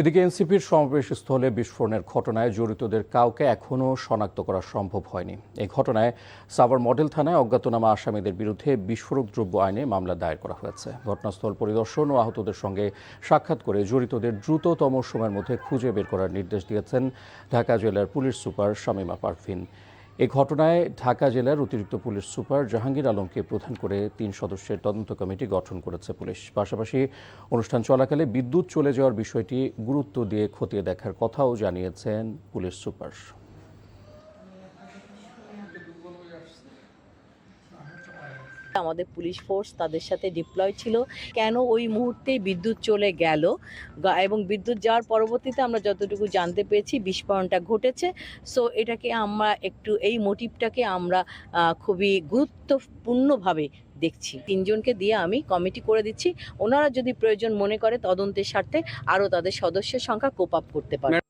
এদিকে এনসিপির সমাবেশ স্থলে বিস্ফোরণের ঘটনায় জড়িতদের কাউকে এখনও শনাক্ত করা সম্ভব হয়নি। এই ঘটনায় সাভার মডেল থানায় অজ্ঞাতনামা আসামিদের বিরুদ্ধে বিস্ফোরক দ্রব্য আইনে মামলা দায়ের করা হয়েছে। ঘটনাস্থল পরিদর্শন ও আহতদের সঙ্গে সাক্ষাৎ করে জড়িতদের দ্রুততম সময়ের মধ্যে খুঁজে বের করার নির্দেশ দিয়েছেন ঢাকা জেলার পুলিশ সুপার শামীমা পারভিন। এই ঘটনায় ঢাকা জেলার অতিরিক্ত পুলিশ সুপার জাহাঙ্গীর আলমকে প্রধান করে ৩ সদস্যের তদন্ত কমিটি গঠন করেছে পুলিশ। পাশাপাশি অনুষ্ঠান চলাকালে বিদ্যুৎ চলে যাওয়ার বিষয়টি গুরুত্ব দিয়ে খতিয়ে দেখার কথাও জানিয়েছেন পুলিশ সুপার। আমাদের পুলিশ ফোর্স তাদের সাথে ডিপ্লয় ছিল। কেন ওই মুহূর্তেই বিদ্যুৎ চলে গেল এবং বিদ্যুৎ যাওয়ার পরবর্তীতে আমরা যতটুকু জানতে পেরেছি বিস্ফোরণটা ঘটেছে। সো এটাকে আমরা একটু এই মোটিভটাকে আমরা খুবই গুরুত্বপূর্ণভাবে দেখছি। ৩ জনকে দিয়ে আমি কমিটি করে দিচ্ছি। ওনারা যদি প্রয়োজন মনে করে তদন্তের স্বার্থে আরও তাদের সদস্যের সংখ্যা কোপ আপ করতে পারে।